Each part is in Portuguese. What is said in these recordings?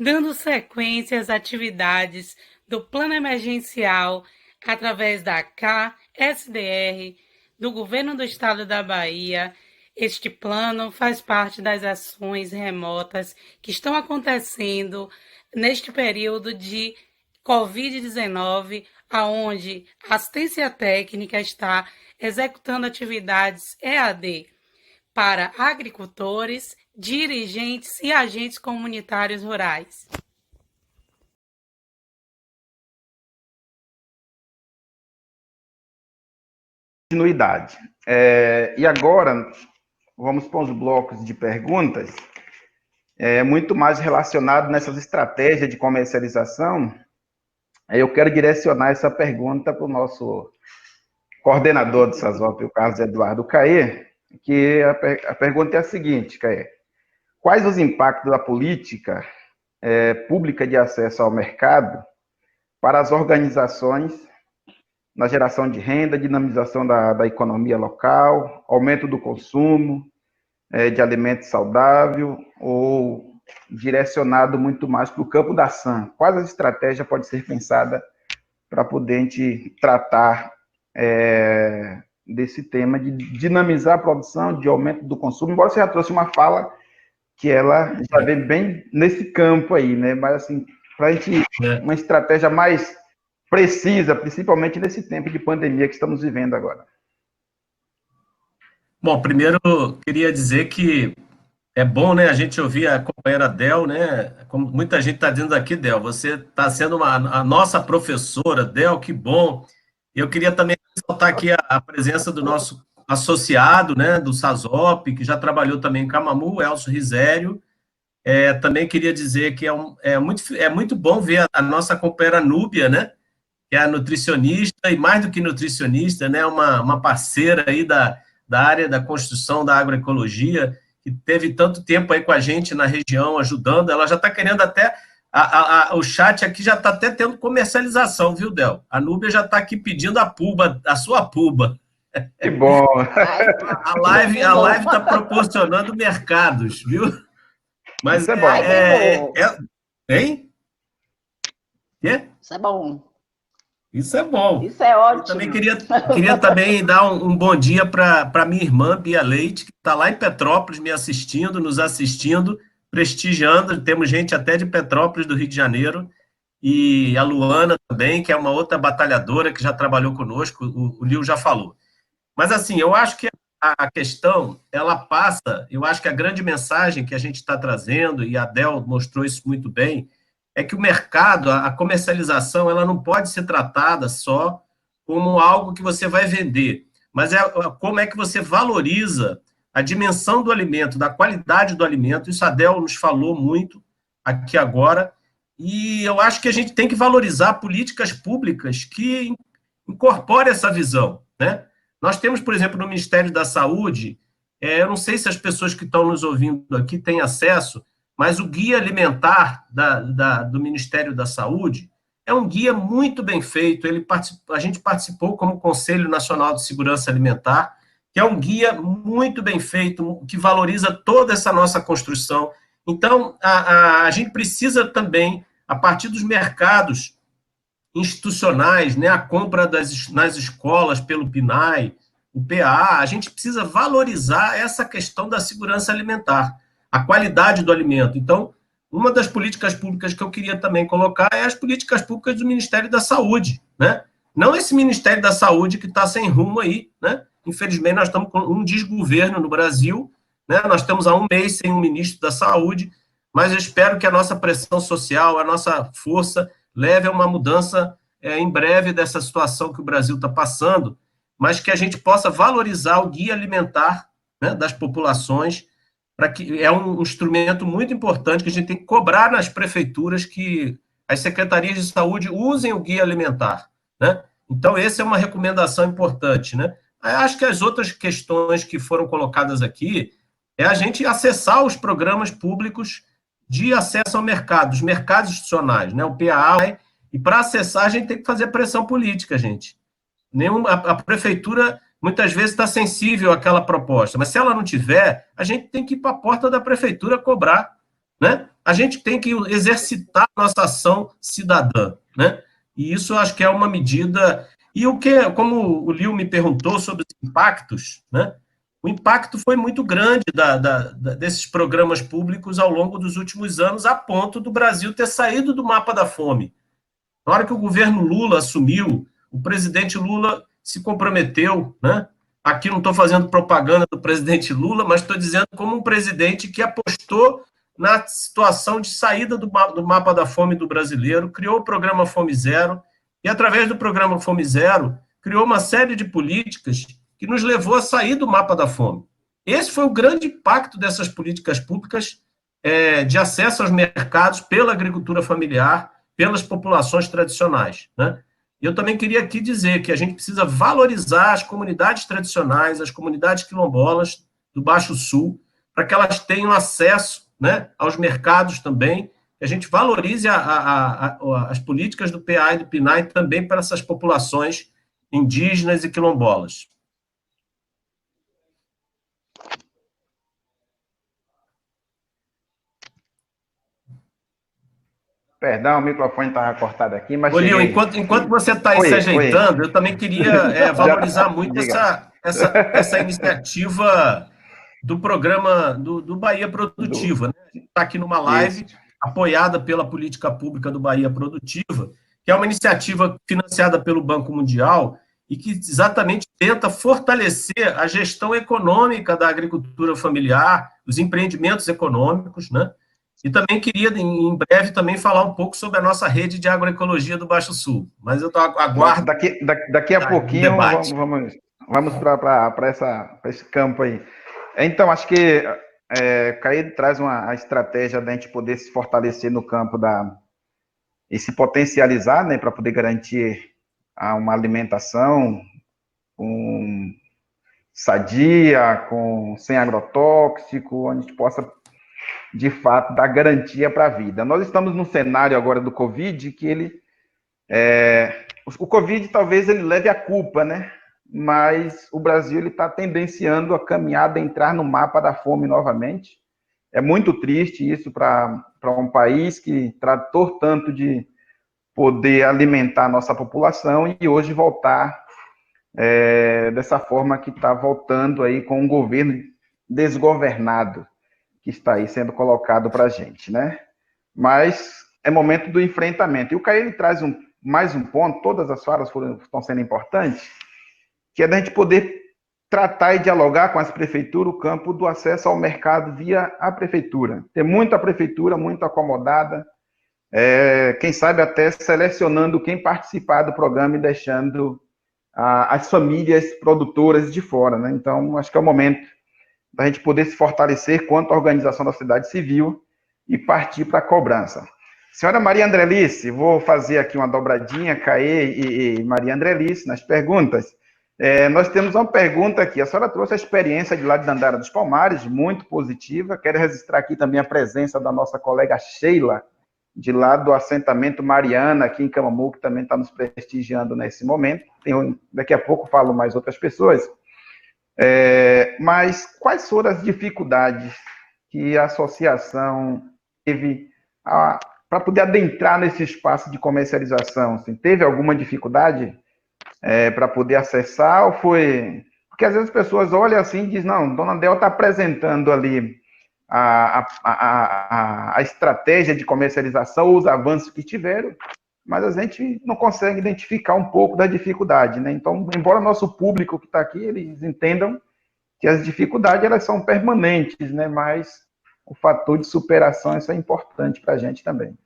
dando sequência às atividades do Plano Emergencial através da KSDR, do Governo do Estado da Bahia. Este plano faz parte das ações remotas que estão acontecendo neste período de Covid-19, aonde a assistência técnica está executando atividades EAD para agricultores, dirigentes e agentes comunitários rurais. Continuidade. E agora, vamos para os blocos de perguntas, muito mais relacionado nessas estratégias de comercialização. Eu quero direcionar essa pergunta para o nosso coordenador do SASOP, o Carlos Eduardo Caê, que a pergunta é a seguinte, Caê: quais os impactos da política pública de acesso ao mercado para as organizações na geração de renda, dinamização da economia local, aumento do consumo de alimento saudável, ou direcionado muito mais para o campo da ação? Quais as estratégias podem ser pensadas para poder a gente tratar desse tema de dinamizar a produção, de aumento do consumo? Embora você já trouxe uma fala que ela já vem bem nesse campo aí, né? Mas, assim, para a gente, uma estratégia mais precisa, principalmente nesse tempo de pandemia que estamos vivendo agora. Bom, primeiro, queria dizer que é bom, né, a gente ouvir a companheira Del, né? Como muita gente está dizendo aqui, Del, você está sendo a nossa professora, Del, que bom. Eu queria também ressaltar aqui a presença do nosso associado, né, do SASOP, que já trabalhou também em Camamu, Elcio Risério. Também queria dizer que é muito bom ver a nossa companheira Núbia, né, que é a nutricionista, e mais do que nutricionista, né, uma parceira aí da área da construção da agroecologia, que teve tanto tempo aí com a gente na região, ajudando. Ela já está querendo até... o chat aqui já está até tendo comercialização, viu, Del? A Núbia já está aqui pedindo a sua puba. Que bom! A live está proporcionando mercados, viu? Mas isso é bom. Hein? Quê? Isso é bom. Isso é bom. Isso é ótimo. Eu também queria também dar um bom dia para minha irmã, Bia Leite, que está lá em Petrópolis me assistindo, nos assistindo, prestigiando. Temos gente até de Petrópolis, do Rio de Janeiro, e a Luana também, que é uma outra batalhadora que já trabalhou conosco, o Lio já falou. Mas, assim, eu acho que a questão, ela passa, eu acho que a grande mensagem que a gente está trazendo, e a Del mostrou isso muito bem, é que o mercado, a comercialização, ela não pode ser tratada só como algo que você vai vender, mas como é que você valoriza a dimensão do alimento, da qualidade do alimento. Isso a Del nos falou muito aqui agora, e eu acho que a gente tem que valorizar políticas públicas que incorporem essa visão, né? Nós temos, por exemplo, no Ministério da Saúde, eu não sei se as pessoas que estão nos ouvindo aqui têm acesso, mas o guia alimentar do Ministério da Saúde é um guia muito bem feito. A gente participou como Conselho Nacional de Segurança Alimentar, que é um guia muito bem feito, que valoriza toda essa nossa construção. Então, a gente precisa também, a partir dos mercados institucionais, né, a compra nas escolas pelo PNAE, o PA, a gente precisa valorizar essa questão da segurança alimentar, a qualidade do alimento. Então, uma das políticas públicas que eu queria também colocar é as políticas públicas do Ministério da Saúde, né? Não esse Ministério da Saúde que está sem rumo aí, né? Infelizmente, nós estamos com um desgoverno no Brasil, né? Nós estamos há um mês sem um ministro da Saúde, mas eu espero que a nossa pressão social, a nossa força, leve a uma mudança em breve dessa situação que o Brasil está passando, mas que a gente possa valorizar o guia alimentar, né, das populações, para que é um instrumento muito importante que a gente tem que cobrar nas prefeituras, que as secretarias de saúde usem o guia alimentar, né? Então, essa é uma recomendação importante, né? Acho que as outras questões que foram colocadas aqui é a gente acessar os programas públicos de acesso ao mercado, os mercados institucionais, né? O PAA, e para acessar a gente tem que fazer pressão política, gente. A prefeitura muitas vezes está sensível àquela proposta, mas se ela não tiver, a gente tem que ir para a porta da prefeitura cobrar, né? A gente tem que exercitar nossa ação cidadã, né? E isso eu acho que é uma medida... E como o Lio me perguntou sobre os impactos, né? O impacto foi muito grande desses programas públicos ao longo dos últimos anos, a ponto do Brasil ter saído do mapa da fome. Na hora que o governo Lula assumiu, o presidente Lula se comprometeu, né? Aqui não estou fazendo propaganda do presidente Lula, mas estou dizendo como um presidente que apostou na situação de saída do mapa da fome do brasileiro, criou o programa Fome Zero, e através do programa Fome Zero, criou uma série de políticas que nos levou a sair do mapa da fome. Esse foi o grande impacto dessas políticas públicas de acesso aos mercados pela agricultura familiar, pelas populações tradicionais, né? Eu também queria aqui dizer que a gente precisa valorizar as comunidades tradicionais, as comunidades quilombolas do Baixo Sul, para que elas tenham acesso, né, aos mercados também, que a gente valorize as políticas do PA e do PNAE também para essas populações indígenas e quilombolas. Perdão, o microfone estava cortado aqui, mas Ô, Lio, cheguei. enquanto você está aí se ajeitando, eu também queria valorizar muito essa iniciativa do programa do Bahia Produtiva, né? A gente está aqui numa live apoiada pela política pública do Bahia Produtiva, que é uma iniciativa financiada pelo Banco Mundial e que exatamente tenta fortalecer a gestão econômica da agricultura familiar, os empreendimentos econômicos, né? E também queria, em breve, também falar um pouco sobre a nossa rede de agroecologia do Baixo Sul. Mas eu aguardo... Daqui a pouquinho vamos para esse campo aí. Então, acho que Caído traz a estratégia da gente poder se fortalecer no campo e se potencializar, né, para poder garantir uma alimentação sadia, sem agrotóxico, onde a gente possa, de fato, dar garantia para a vida. Nós estamos num cenário agora do Covid que o Covid talvez ele leve a culpa, né? Mas o Brasil está tendenciando a caminhada a entrar no mapa da fome novamente. É muito triste isso para um país que tratou tanto de poder alimentar a nossa população e hoje voltar dessa forma que está voltando aí com um governo desgovernado que está aí sendo colocado para a gente, né? Mas é momento do enfrentamento. E o Caio traz mais um ponto, todas as falas estão sendo importantes, que é da gente poder tratar e dialogar com as prefeituras o campo do acesso ao mercado via a prefeitura. Tem muita prefeitura, muito acomodada, quem sabe até selecionando quem participar do programa e deixando as famílias produtoras de fora, né? Então, acho que é o momento da gente poder se fortalecer quanto à organização da sociedade civil e partir para a cobrança. Senhora Maria Andrelice, vou fazer aqui uma dobradinha, Caê e Maria Andrelice, nas perguntas. Nós temos uma pergunta aqui. A senhora trouxe a experiência de lá de Dandara dos Palmares, muito positiva. Quero registrar aqui também a presença da nossa colega Sheila, de lá do assentamento Mariana, aqui em Camamu, que também está nos prestigiando nesse momento. Daqui a pouco falo mais outras pessoas. Mas quais foram as dificuldades que a associação teve para poder adentrar nesse espaço de comercialização? Assim, teve alguma dificuldade para poder acessar, ou foi... Porque às vezes as pessoas olham assim e dizem, não, Dona Del está apresentando ali a estratégia de comercialização, os avanços que tiveram, mas a gente não consegue identificar um pouco da dificuldade, né? Então, embora nosso público que está aqui, eles entendam que as dificuldades, elas são permanentes, né? Mas o fator de superação, isso é importante para a gente também,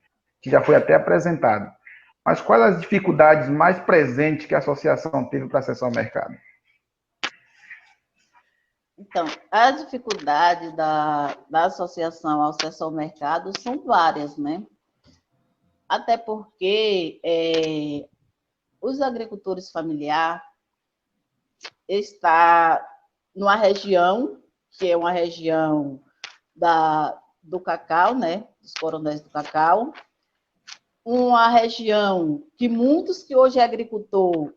que já foi até apresentado. Mas quais as dificuldades mais presentes que a associação teve para acessar o mercado? Então, as dificuldades da associação ao acesso ao mercado são várias, né? Até porque os agricultores familiares estão numa região, que é uma região do cacau, né? Dos coronéis do cacau, uma região que muitos que hoje é agricultor,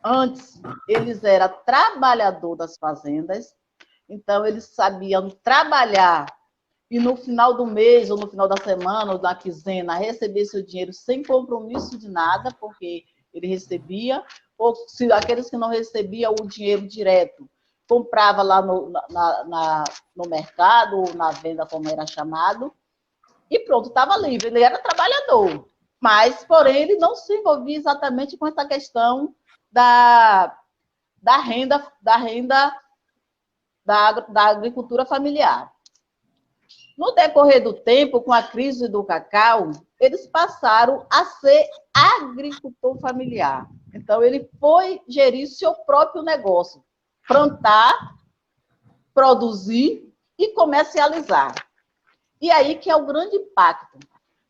antes eles eram trabalhador das fazendas, então eles sabiam trabalhar e no final do mês, ou no final da semana, ou da quinzena, receber seu dinheiro sem compromisso de nada, porque ele recebia, ou se aqueles que não recebiam o dinheiro direto, comprava lá no mercado, ou na venda, como era chamado, e pronto, estava livre, ele era trabalhador. Mas, porém, ele não se envolvia exatamente com essa questão da renda da agricultura familiar. No decorrer do tempo, com a crise do cacau, eles passaram a ser agricultor familiar. Então, ele foi gerir seu próprio negócio, plantar, produzir e comercializar. E aí que é o grande impacto,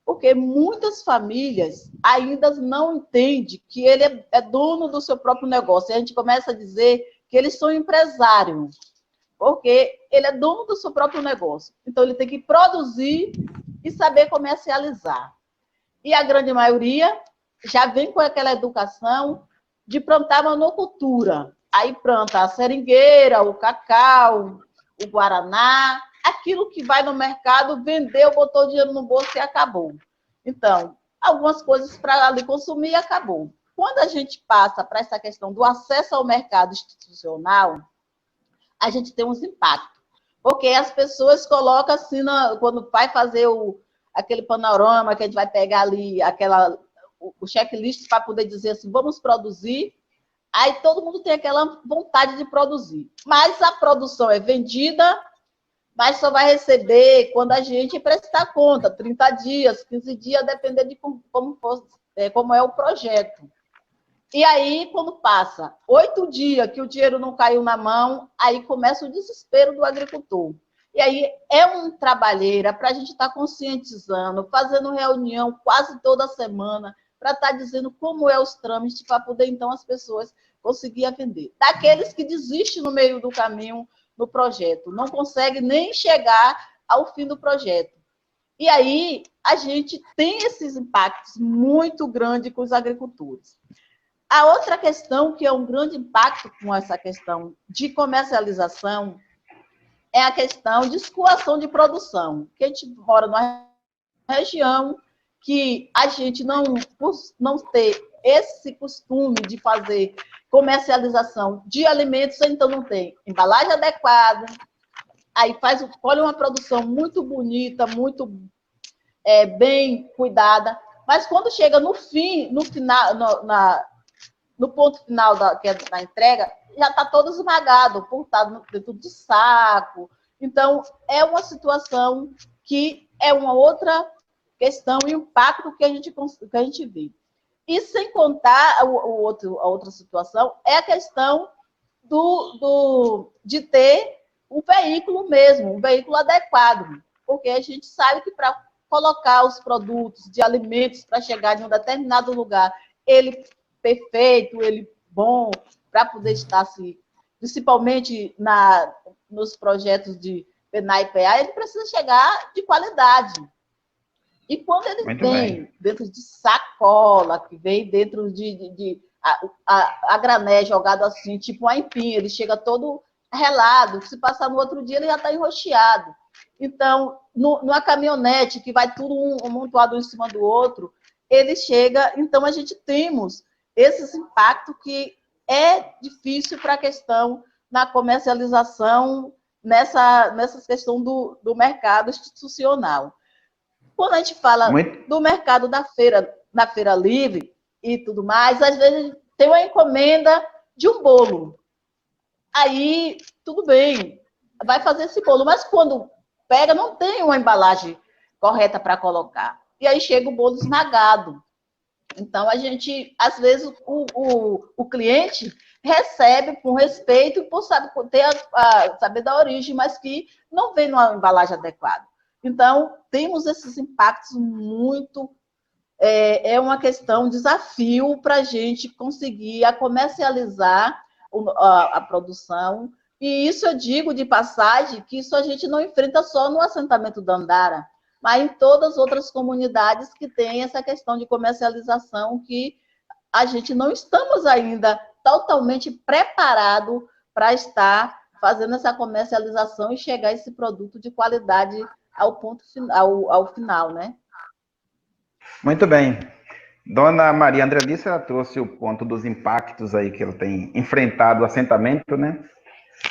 porque muitas famílias ainda não entendem que ele é dono do seu próprio negócio. E a gente começa a dizer que eles são empresários, porque ele é dono do seu próprio negócio. Então, ele tem que produzir e saber comercializar. E a grande maioria já vem com aquela educação de plantar monocultura. Aí planta a seringueira, o cacau, o guaraná, aquilo que vai no mercado, vendeu, botou dinheiro no bolso e acabou. Então, algumas coisas para ali consumir e acabou. Quando a gente passa para essa questão do acesso ao mercado institucional, a gente tem uns impactos. Porque as pessoas colocam assim, quando vai fazer aquele panorama, que a gente vai pegar ali o checklist para poder dizer assim, vamos produzir, aí todo mundo tem aquela vontade de produzir. Mas a produção é vendida, mas só vai receber quando a gente prestar conta, 30 dias, 15 dias, dependendo de como é o projeto. E aí, quando passa 8 dias que o dinheiro não caiu na mão, aí começa o desespero do agricultor. E aí é um trabalheira para a gente estar conscientizando, fazendo reunião quase toda semana, para estar dizendo como é os trâmites, para poder, então, as pessoas conseguirem vender. Daqueles que desistem no meio do caminho no projeto, não conseguem nem chegar ao fim do projeto. E aí a gente tem esses impactos muito grandes com os agricultores. A outra questão, que é um grande impacto com essa questão de comercialização, é a questão de escoação de produção. Que a gente mora numa região que a gente por não ter esse costume de fazer comercialização de alimentos, então não tem embalagem adequada, aí colhe uma produção muito bonita, muito bem cuidada, mas quando chega no ponto final que é da entrega, já está todo esmagado, por estar dentro de saco. Então, é uma situação que é uma outra questão e impacto que a gente vê. E sem contar a outra situação, é a questão de ter o veículo mesmo, um veículo adequado, porque a gente sabe que para colocar os produtos de alimentos para chegar em um determinado lugar, ele perfeito, ele bom, para poder estar principalmente nos projetos de PENAI e PA, ele precisa chegar de qualidade. E quando ele vem dentro de sacola, que vem dentro a grané jogado assim, tipo um aipim, ele chega todo relado, se passar no outro dia ele já está enroxeado. Então, numa caminhonete, que vai tudo um amontoado em cima do outro, ele chega, então a gente temos esses impactos que é difícil para a questão na comercialização, nessa questão do mercado institucional. Quando a gente fala do mercado na feira livre e tudo mais, às vezes tem uma encomenda de um bolo. Aí, tudo bem, vai fazer esse bolo, mas quando pega, não tem uma embalagem correta para colocar. E aí chega o bolo esmagado. Então, a gente, às vezes, o cliente recebe com respeito, por saber da origem, mas que não vem numa embalagem adequada. Então, temos esses impactos muito... É uma questão, um desafio para a gente conseguir comercializar a produção. E isso eu digo de passagem, que isso a gente não enfrenta só no assentamento da Andara, mas em todas as outras comunidades que têm essa questão de comercialização, que a gente não estamos ainda totalmente preparado para estar fazendo essa comercialização e chegar a esse produto de qualidade ao final, né? Muito bem. Dona Maria Andrelice, ela trouxe o ponto dos impactos aí que ela tem enfrentado o assentamento, né,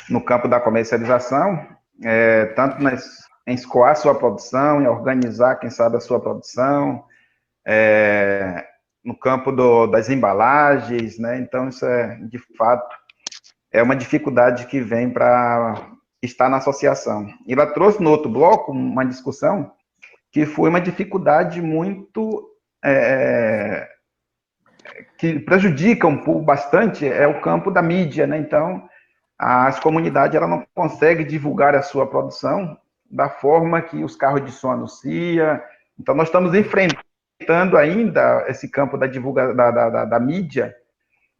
no campo da comercialização, tanto em escoar sua produção, em organizar, quem sabe, a sua produção, no campo das embalagens, né, então isso de fato, é uma dificuldade que vem para estar na associação. E ela trouxe no outro bloco uma discussão que foi uma dificuldade muito que prejudica um pouco bastante o campo da mídia, né? Então, as comunidades ela não conseguem divulgar a sua produção da forma que os carros de som anunciam. Então, nós estamos enfrentando ainda esse campo da mídia,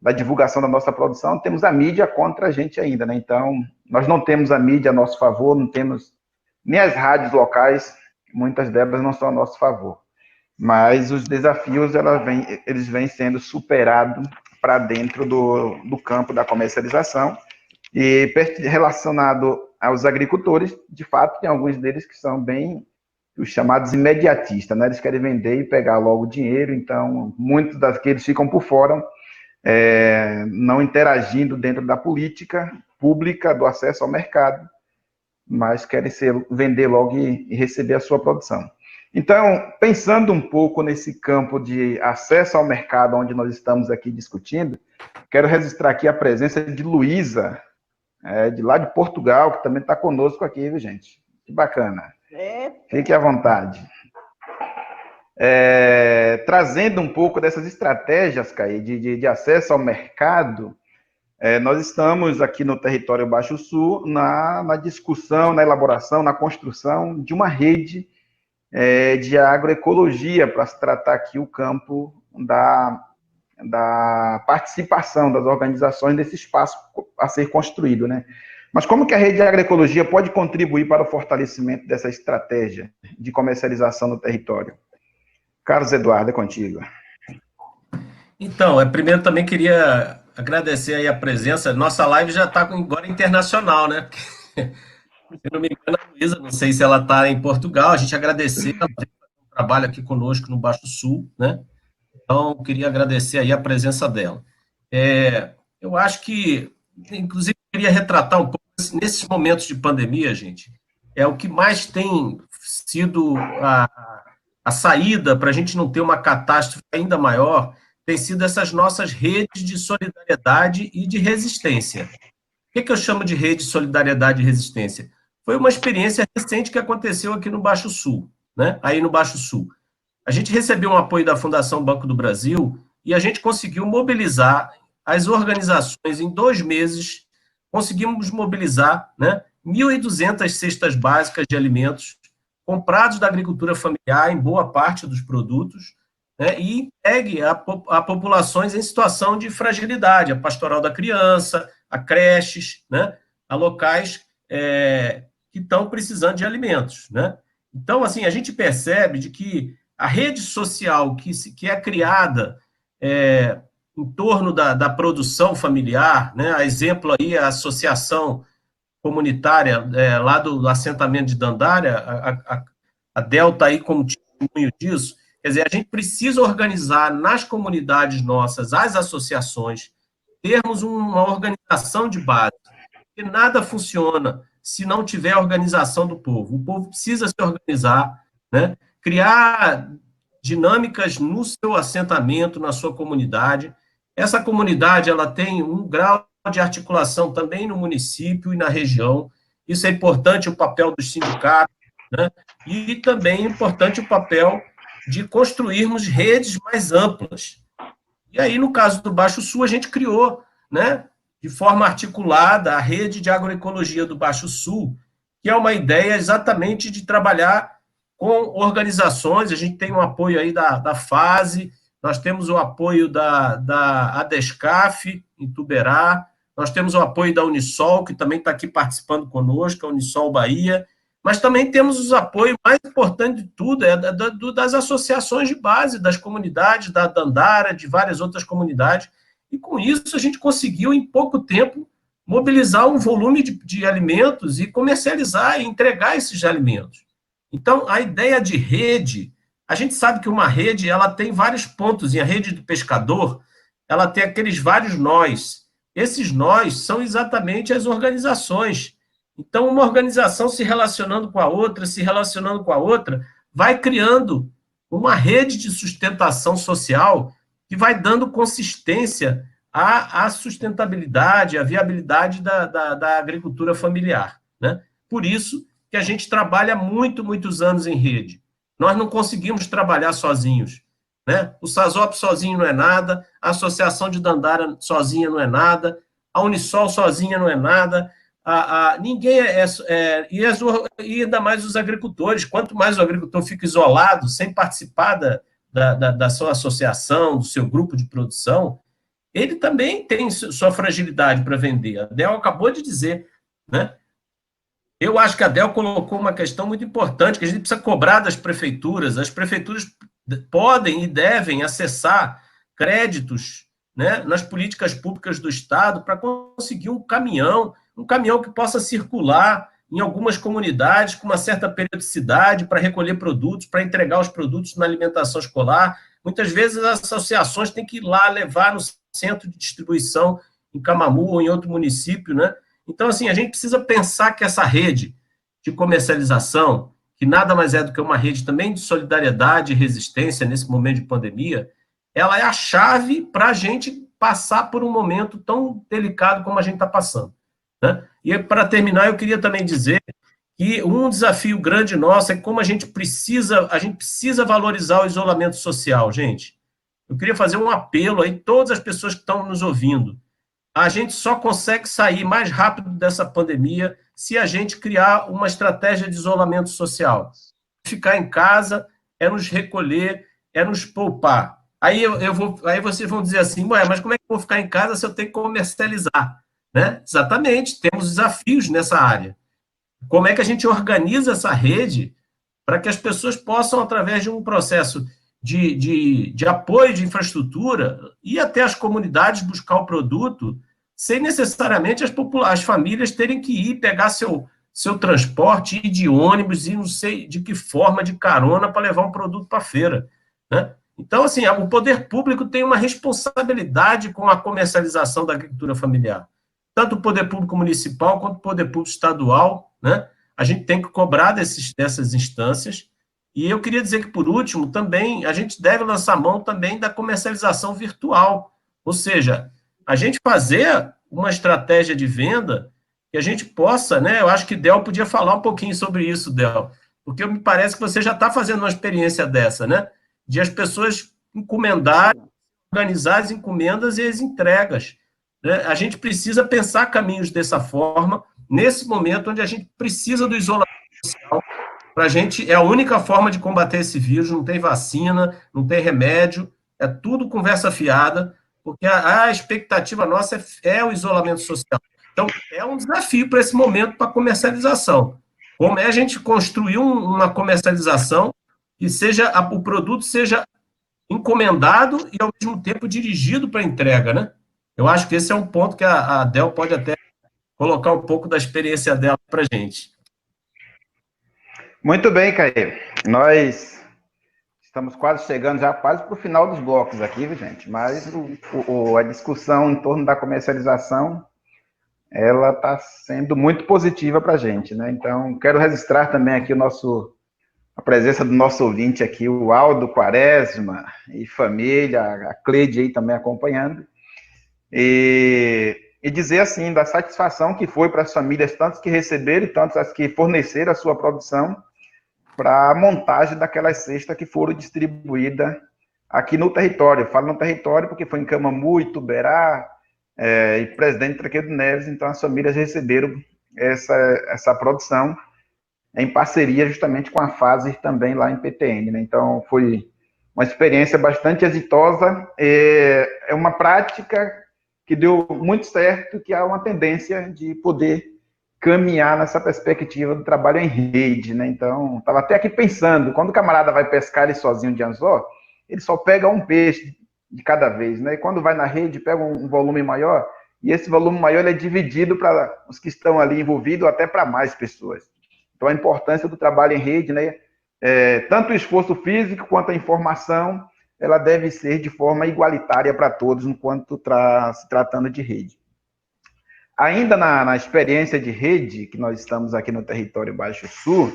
da divulgação da nossa produção. Temos a mídia contra a gente ainda, né? Então, nós não temos a mídia a nosso favor, não temos nem as rádios locais, muitas delas não são a nosso favor. Mas os desafios, eles vêm sendo superados para dentro do campo da comercialização. E relacionado aos agricultores, de fato, tem alguns deles que são bem os chamados imediatistas, né? Eles querem vender e pegar logo o dinheiro, então muitos daqueles ficam por fora, não interagindo dentro da política pública do acesso ao mercado, mas querem vender logo e receber a sua produção. Então, pensando um pouco nesse campo de acesso ao mercado, onde nós estamos aqui discutindo, quero registrar aqui a presença de Luísa, de lá de Portugal, que também está conosco aqui, viu, gente? Que bacana. Fique à vontade. Trazendo um pouco dessas estratégias, Caí, de acesso ao mercado, nós estamos aqui no território Baixo Sul na discussão, na elaboração, na construção de uma rede de agroecologia para se tratar aqui o campo da participação das organizações nesse espaço a ser construído, né? Mas como que a rede de agroecologia pode contribuir para o fortalecimento dessa estratégia de comercialização no território? Carlos Eduardo, é contigo. Então, primeiro também queria agradecer aí a presença. Nossa live já está agora internacional, né? Se não me engano, a Luísa, não sei se ela está em Portugal, a gente agradecer, ela tem um trabalho aqui conosco no Baixo Sul, né? Então, queria agradecer aí a presença dela. Eu acho que, inclusive, queria retratar um pouco, nesses momentos de pandemia, gente, o que mais tem sido a saída para a gente não ter uma catástrofe ainda maior, tem sido essas nossas redes de solidariedade e de resistência. O que eu chamo de rede de solidariedade e resistência? Foi uma experiência recente que aconteceu aqui no Baixo Sul, né? Aí no Baixo Sul. A gente recebeu um apoio da Fundação Banco do Brasil e a gente conseguiu mobilizar as organizações em 2 meses, conseguimos mobilizar, né, 1.200 cestas básicas de alimentos comprados da agricultura familiar, em boa parte dos produtos, né, e entregue a populações em situação de fragilidade, a pastoral da criança, a creches, né, a locais que estão precisando de alimentos, né? Então, assim, a gente percebe de que a rede social que é criada em torno da produção familiar, né? A exemplo aí, a associação comunitária lá do assentamento de Dandara, a Delta aí como testemunho disso. Quer dizer, a gente precisa organizar nas comunidades nossas, as associações, termos uma organização de base, porque nada funciona se não tiver organização do povo. O povo precisa se organizar, né? Criar dinâmicas no seu assentamento, na sua comunidade. Essa comunidade ela tem um grau de articulação também no município e na região. Isso é importante, o papel dos sindicatos, né? E também é importante o papel de construirmos redes mais amplas. E aí, no caso do Baixo Sul, a gente criou, né, de forma articulada, a rede de agroecologia do Baixo Sul, que é uma ideia exatamente de trabalhar com organizações. A gente tem um apoio aí da FASE, nós temos o apoio da ADESCAF, em Tuberá, nós temos o apoio da Unisol, que também está aqui participando conosco, a Unisol Bahia, mas também temos os apoios mais importantes de tudo, das associações de base, das comunidades, da Dandara, de várias outras comunidades, e com isso a gente conseguiu, em pouco tempo, mobilizar um volume de alimentos e comercializar e entregar esses alimentos. Então, a ideia de rede, a gente sabe que uma rede ela tem vários pontos, e a rede do pescador ela tem aqueles vários nós. Esses nós são exatamente as organizações. Então, uma organização se relacionando com a outra, se relacionando com a outra, vai criando uma rede de sustentação social que vai dando consistência à sustentabilidade, à viabilidade da agricultura familiar, né? Por isso que a gente trabalha muitos anos em rede. Nós não conseguimos trabalhar sozinhos, né? O SASOP sozinho não é nada, a Associação de Dandara sozinha não é nada, a Unisol sozinha não é nada, ninguém e ainda mais os agricultores. Quanto mais o agricultor fica isolado, sem participar da sua associação, do seu grupo de produção, ele também tem sua fragilidade para vender. A Del acabou de dizer, né? Eu acho que a Del colocou uma questão muito importante, que a gente precisa cobrar das prefeituras. As prefeituras podem e devem acessar créditos, né, nas políticas públicas do Estado para conseguir um caminhão que possa circular em algumas comunidades com uma certa periodicidade para recolher produtos, para entregar os produtos na alimentação escolar. Muitas vezes as associações têm que ir lá levar no centro de distribuição em Camamu ou em outro município, né? Então, assim, a gente precisa pensar que essa rede de comercialização, que nada mais é do que uma rede também de solidariedade e resistência nesse momento de pandemia, ela é a chave para a gente passar por um momento tão delicado como a gente está passando, né? E, para terminar, eu queria também dizer que um desafio grande nosso é como a gente precisa valorizar o isolamento social, gente. Eu queria fazer um apelo aí, todas as pessoas que estão nos ouvindo. A gente só consegue sair mais rápido dessa pandemia se a gente criar uma estratégia de isolamento social. Ficar em casa é nos recolher, é nos poupar. Aí vocês vão dizer assim, ué, mas como é que eu vou ficar em casa se eu tenho que comercializar? Né? Exatamente, temos desafios nessa área. Como é que a gente organiza essa rede para que as pessoas possam, através de um processo de apoio de infraestrutura, ir até as comunidades buscar o produto, sem necessariamente as famílias terem que ir pegar seu transporte, ir de ônibus, e não sei de que forma, de carona, para levar um produto para a feira, né? Então, assim, o poder público tem uma responsabilidade com a comercialização da agricultura familiar. Tanto o poder público municipal quanto o poder público estadual, né? A gente tem que cobrar dessas instâncias. E eu queria dizer que, por último, também a gente deve lançar mão também da comercialização virtual, ou seja, a gente fazer uma estratégia de venda que a gente possa, né? Eu acho que Del podia falar um pouquinho sobre isso, Del, porque me parece que você já está fazendo uma experiência dessa, né? De as pessoas encomendarem, organizar as encomendas e as entregas, né? A gente precisa pensar caminhos dessa forma, nesse momento onde a gente precisa do isolamento social. Para a gente, é a única forma de combater esse vírus, não tem vacina, não tem remédio, é tudo conversa fiada, porque a expectativa nossa é o isolamento social. Então, é um desafio para esse momento, para a comercialização. Como é a gente construir uma comercialização que o produto seja encomendado e, ao mesmo tempo, dirigido para entrega, né? Eu acho que esse é um ponto que a Del pode até colocar um pouco da experiência dela para a gente. Muito bem, Caê. Nós estamos quase chegando já quase para o final dos blocos aqui, viu, gente? Mas a discussão em torno da comercialização, ela está sendo muito positiva para a gente, né? Então, quero registrar também aqui a presença do nosso ouvinte aqui, o Aldo Quaresma e família, a Cleide aí também acompanhando. E dizer, assim, da satisfação que foi para as famílias, tantas que receberam e tantas as que forneceram a sua produção, para a montagem daquelas cestas que foram distribuídas aqui no território. Eu falo no território porque foi em Camamu, Ituberá, e Presidente Traqueiro Neves, então as famílias receberam essa produção em parceria justamente com a FASE também lá em PTN, né? Então foi uma experiência bastante exitosa, é uma prática que deu muito certo, que há uma tendência de poder caminhar nessa perspectiva do trabalho em rede, né? Então, estava até aqui pensando, quando o camarada vai pescar ele sozinho de anzol, ele só pega um peixe de cada vez, né? E quando vai na rede, pega um volume maior, e esse volume maior ele é dividido para os que estão ali envolvidos, até para mais pessoas. Então, a importância do trabalho em rede, né? Tanto o esforço físico quanto a informação, ela deve ser de forma igualitária para todos, enquanto se tratando de rede. Ainda na experiência de rede, que nós estamos aqui no território Baixo Sul,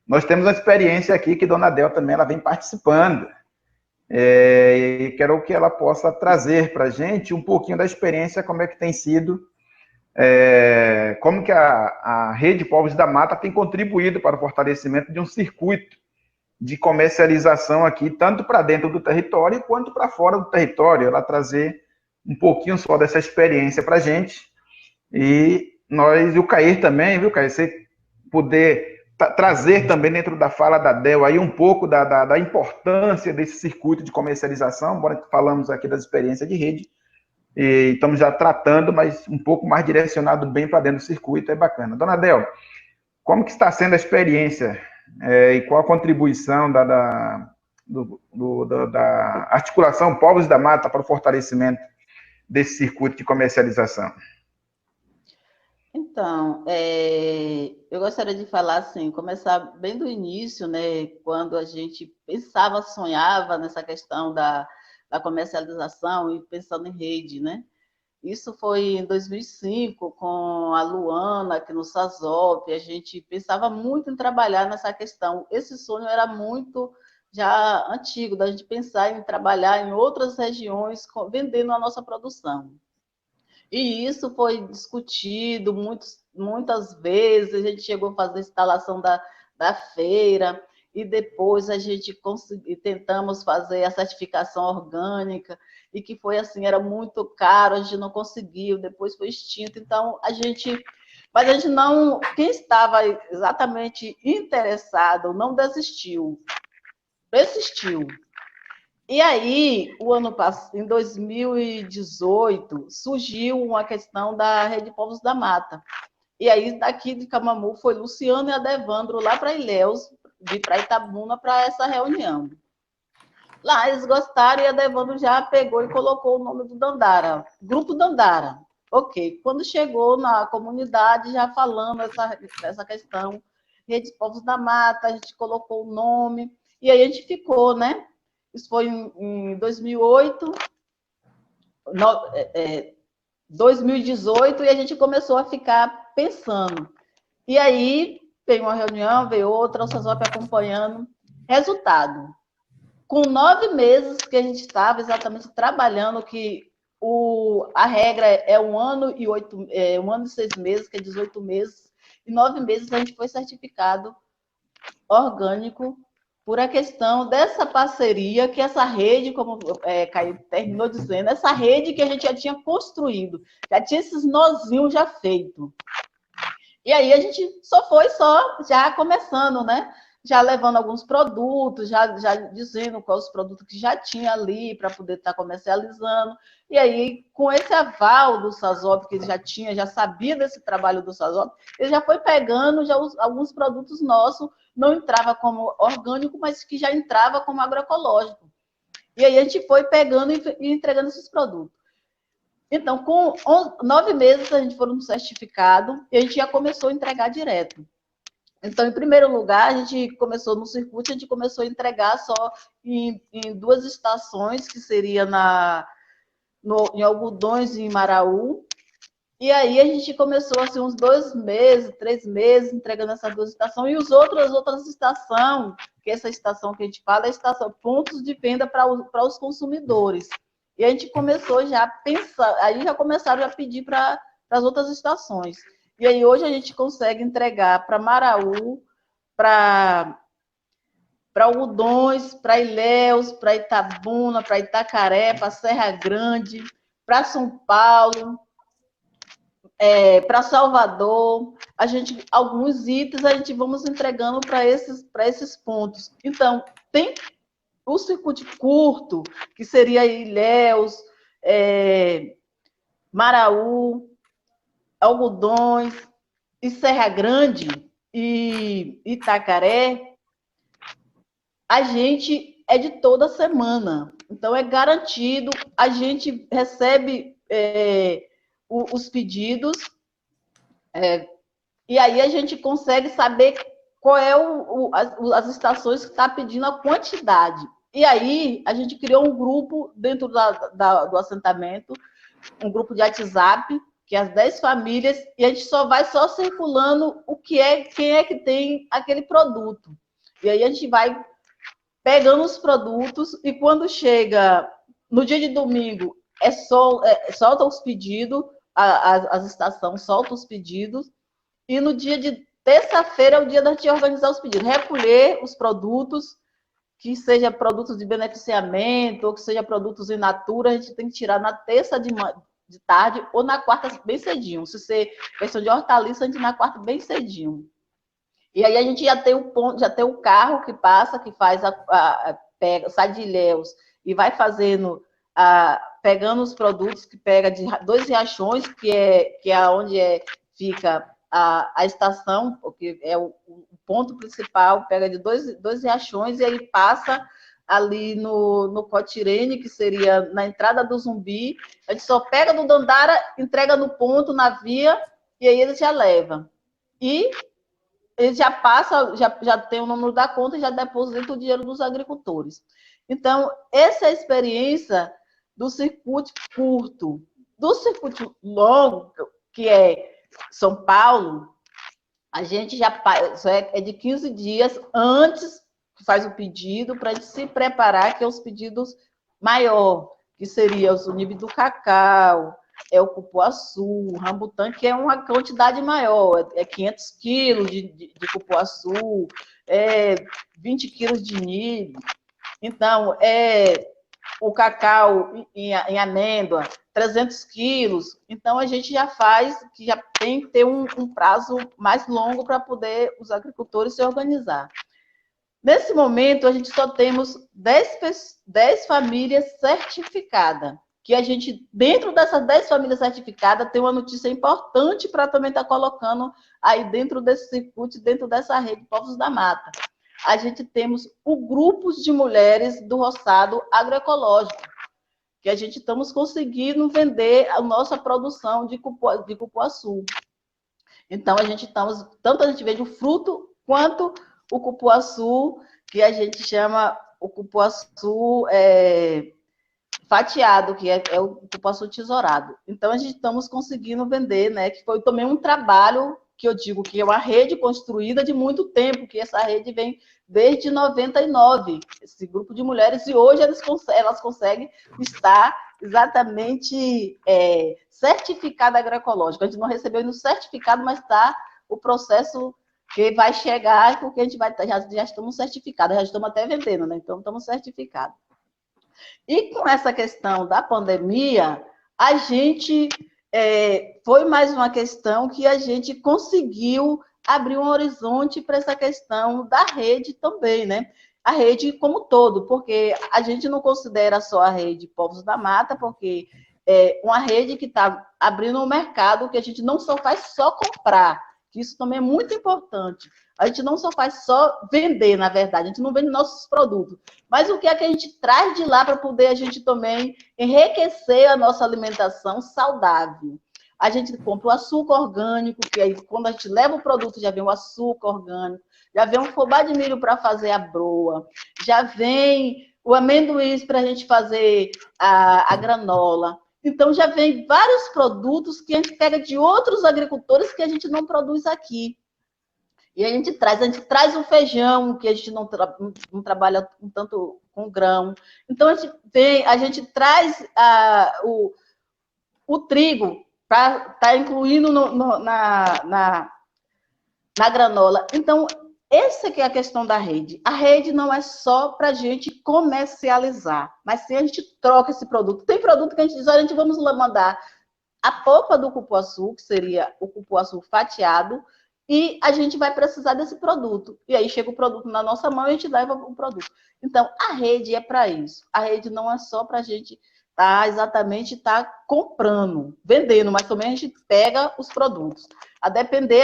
nós temos uma experiência aqui que Dona Del também ela vem participando. E quero que ela possa trazer para a gente um pouquinho da experiência, como é que tem sido, como que a Rede Povos da Mata tem contribuído para o fortalecimento de um circuito de comercialização aqui, tanto para dentro do território quanto para fora do território. Ela trazer um pouquinho só dessa experiência para a gente. E o Cair também, viu, Cair? Você poder trazer também dentro da fala da Del aí um pouco da importância desse circuito de comercialização, embora falamos aqui das experiências de rede, e estamos já tratando, mas um pouco mais direcionado bem para dentro do circuito, é bacana. Dona Del, como que está sendo a experiência e qual a contribuição da articulação Povos da Mata para o fortalecimento desse circuito de comercialização? Então, eu gostaria de falar assim, começar bem do início, né, quando a gente pensava, sonhava nessa questão da comercialização e pensando em rede, né? Isso foi em 2005, com a Luana, aqui no SASOP, a gente pensava muito em trabalhar nessa questão. Esse sonho era muito já antigo, da gente pensar em trabalhar em outras regiões, vendendo a nossa produção. E isso foi discutido muitas vezes, a gente chegou a fazer a instalação da feira, e depois a gente tentamos fazer a certificação orgânica, e que foi assim, era muito caro, a gente não conseguiu, depois foi extinto, então mas a gente não, quem estava exatamente interessado não desistiu, persistiu. E aí, em 2018, surgiu uma questão da Rede Povos da Mata. E aí, daqui de Camamu, foi Luciano e Adevandro lá para Ilhéus, para Itabuna, para essa reunião. Lá eles gostaram e Adevandro já pegou e colocou o nome do Dandara, Grupo Dandara. Ok. Quando chegou na comunidade, já falando essa questão, Rede Povos da Mata, a gente colocou o nome, e aí a gente ficou, né? Isso foi em 2008, 2018, e a gente começou a ficar pensando. E aí, veio uma reunião, veio outra, o SASOP acompanhando. Resultado, com 9 meses que a gente estava exatamente trabalhando, que a regra é 1 ano e 6 meses, que é 18 meses, e 9 meses a gente foi certificado orgânico, por a questão dessa parceria, que essa rede, como Caio terminou dizendo, essa rede que a gente já tinha construído, já tinha esses nozinhos já feitos. E aí a gente já começando, né? Já levando alguns produtos, já dizendo quais os produtos que já tinha ali para poder estar comercializando. E aí, com esse aval do SASOP, que ele já sabia desse trabalho do SASOP, ele já foi pegando alguns produtos nossos, não entrava como orgânico, mas que já entrava como agroecológico. E aí a gente foi pegando e entregando esses produtos. Então, com 9 meses, a gente foi no certificado e a gente já começou a entregar direto. Então, em primeiro lugar, a gente começou no circuito, a gente começou a entregar só em 2 estações, que seria em Algodões e em Maraú. E aí a gente começou assim, uns 2 meses, 3 meses, entregando essas 2 estações, e as outras estações, que essa estação que a gente fala é a estação pontos de venda para os consumidores. E a gente começou já a pensar, aí já começaram a pedir para as outras estações. E aí hoje a gente consegue entregar para Maraú, para Algodões, para Ilhéus, para Itabuna, para Itacaré, para Serra Grande, para São Paulo, para Salvador. Alguns itens a gente vamos entregando para esses pontos. Então, tem o circuito curto, que seria Ilhéus, Maraú, Algodões e Serra Grande e Itacaré, a gente é de toda semana. Então, é garantido, a gente recebe os pedidos, e aí a gente consegue saber qual é as estações que está pedindo a quantidade. E aí, a gente criou um grupo dentro do assentamento, um grupo de WhatsApp, que é as 10 famílias, e a gente vai circulando quem é que tem aquele produto. E aí a gente vai pegando os produtos, e quando chega no dia de domingo, solta os pedidos, as estações soltam os pedidos, e no dia de terça-feira é o dia da gente organizar os pedidos, recolher os produtos, que seja produtos de beneficiamento, ou que seja produtos in natura, a gente tem que tirar na terça de tarde ou na quarta bem cedinho. Se ser questão de hortaliça, a gente na quarta bem cedinho. E aí a gente já tem o carro que passa, que faz sai de Ilhéus e vai fazendo, pegando os produtos que pega de 2 Riachões, que é onde fica a estação, porque é o ponto principal, pega de 2 Riachões e aí passa ali no Cotirene, que seria na entrada do Zumbi. A gente só pega do Dandara, entrega no ponto, na via, e aí ele já leva. E ele já passa, já tem o número da conta e já deposita o dinheiro dos agricultores. Então, essa é a experiência do circuito curto. Do circuito longo, que é São Paulo, a gente já é de 15 dias antes que faz o pedido, para a gente se preparar, que é os pedidos maior, que seria o nível do cacau, é o cupuaçu, o rambutã, que é uma quantidade maior, é 500 quilos de cupuaçu, 20 quilos de milho. Então, o cacau em amêndoa, 300 quilos. Então, a gente já tem que ter um prazo mais longo para poder os agricultores se organizar. Nesse momento, a gente só temos 10 famílias certificadas, que a gente, dentro dessas 10 famílias certificadas, tem uma notícia importante para também estar colocando aí dentro desse circuito, dentro dessa rede Povos da Mata. A gente temos o grupo de mulheres do roçado agroecológico, que a gente estamos conseguindo vender a nossa produção de cupuaçu. Então, tanto a gente vende o fruto, quanto o cupuaçu, que a gente chama o cupuaçu fatiado, que é o cupuaçu tesourado. Então, a gente estamos conseguindo vender, né? Que foi também um trabalho que eu digo que é uma rede construída de muito tempo, que essa rede vem desde 99, esse grupo de mulheres, e hoje elas conseguem estar exatamente certificada agroecológica. A gente não recebeu ainda o certificado, mas está o processo que vai chegar, porque a gente já estamos certificados, já estamos até vendendo, né? Então, estamos certificados. E com essa questão da pandemia, a gente foi mais uma questão que a gente conseguiu abrir um horizonte para essa questão da rede também, né? A rede como todo, porque a gente não considera só a rede Povos da Mata, porque é uma rede que está abrindo um mercado que a gente não só faz só comprar, que isso também é muito importante. A gente não só faz só vender, na verdade, a gente não vende nossos produtos, mas o que é que a gente traz de lá para poder a gente também enriquecer a nossa alimentação saudável. A gente compra o açúcar orgânico, que aí quando a gente leva o produto já vem o açúcar orgânico, já vem um fubá de milho para fazer a broa, já vem o amendoim para a gente fazer a granola. Então, já vem vários produtos que a gente pega de outros agricultores que a gente não produz aqui. E a gente traz o feijão, que a gente não trabalha tanto com grão. Então, a gente traz o trigo para estar incluindo na granola. Então, essa que é a questão da rede. A rede não é só para a gente comercializar, mas sim a gente troca esse produto. Tem produto que a gente diz, olha, a gente vamos mandar a polpa do cupuaçu, que seria o cupuaçu fatiado, e a gente vai precisar desse produto. E aí chega o produto na nossa mão e a gente leva o produto. Então, a rede é para isso. A rede não é só para a gente estar comprando, vendendo, mas também a gente pega os produtos. A depender,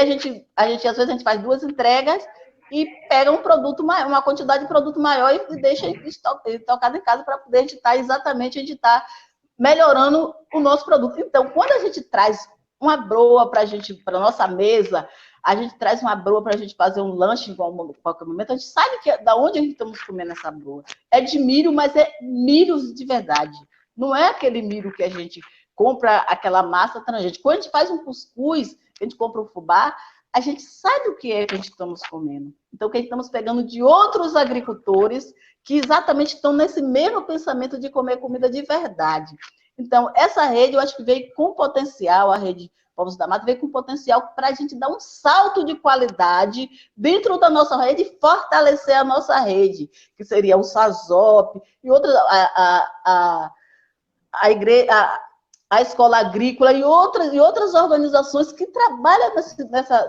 às vezes a gente faz 2 entregas e pega um produto, uma quantidade de produto maior e deixa estocado em casa para poder a gente estar melhorando o nosso produto. Então, quando a gente traz uma broa para a nossa mesa, a gente traz uma broa para a gente fazer um lanche em qualquer momento, a gente sabe da onde a gente estamos comendo essa broa. É de milho, mas é milho de verdade. Não é aquele milho que a gente compra aquela massa transgente. Quando a gente faz um cuscuz, a gente compra um fubá, a gente sabe o que é que a gente estamos comendo. Então, que a gente estamos pegando de outros agricultores que exatamente estão nesse mesmo pensamento de comer comida de verdade. Então, essa rede, eu acho que veio com potencial, a rede Povos da Mata veio com potencial para a gente dar um salto de qualidade dentro da nossa rede e fortalecer a nossa rede, que seria o SASOP e outras, a Escola Agrícola e outras organizações que trabalham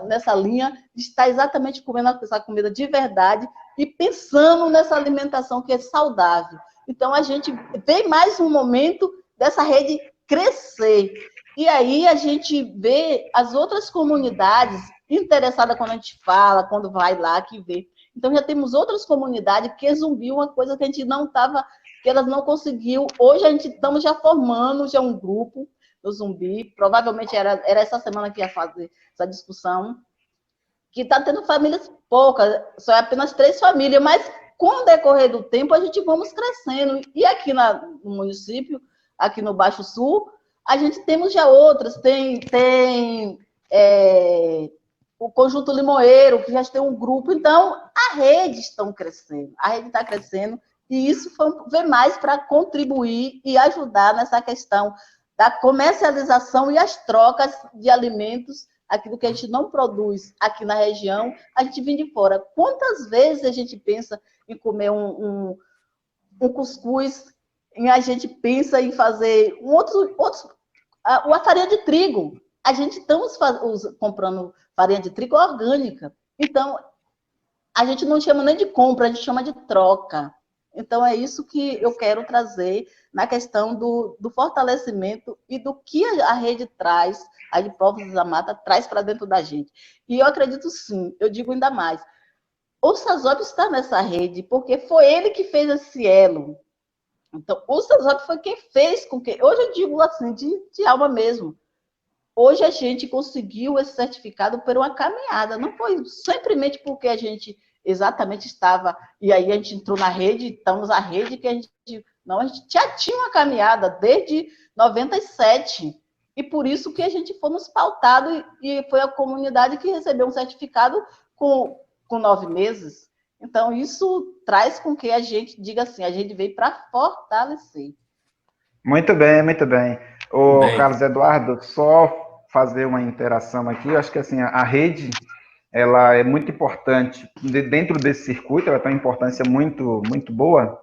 nessa linha de estar exatamente comendo essa comida de verdade e pensando nessa alimentação que é saudável. Então, a gente vê mais um momento dessa rede crescer. E aí a gente vê as outras comunidades interessadas quando a gente fala, quando vai lá, que vê. Então, já temos outras comunidades que Zumbi, uma coisa que a gente não estava, que elas não conseguiu. Hoje a gente estamos já formando já um grupo do Zumbi, provavelmente era essa semana que ia fazer essa discussão, que está tendo famílias poucas, só é apenas 3 famílias, mas com o decorrer do tempo a gente vamos crescendo. E aqui no município, aqui no Baixo Sul, a gente temos já outras, tem o Conjunto Limoeiro, que já tem um grupo. Então, a rede está crescendo, e isso vem mais para contribuir e ajudar nessa questão da comercialização e as trocas de alimentos, aquilo que a gente não produz aqui na região, a gente vem de fora. Quantas vezes a gente pensa em comer um cuscuz, e a gente pensa em fazer uma farinha de trigo. A gente estamos comprando farinha de trigo orgânica. Então, a gente não chama nem de compra, a gente chama de troca. Então, é isso que eu quero trazer na questão do fortalecimento e do que a rede traz, a de Povos da Mata traz para dentro da gente. E eu acredito sim, eu digo ainda mais, o SASOP está nessa rede porque foi ele que fez esse elo. Então, o SASOP foi quem fez com que... Hoje eu digo assim, de alma mesmo. Hoje a gente conseguiu esse certificado por uma caminhada. Não foi simplesmente porque a gente exatamente estava... E aí a gente entrou na rede, estamos na rede que a gente... Não, a gente já tinha uma caminhada desde 97. E por isso que a gente fomos pautados e foi a comunidade que recebeu um certificado com 9 meses. Então, isso traz com que a gente diga assim, a gente veio para fortalecer. Muito bem, muito bem. Ô, Carlos Eduardo, só fazer uma interação aqui, eu acho que assim, a rede, ela é muito importante, dentro desse circuito, ela tem uma importância muito, muito boa,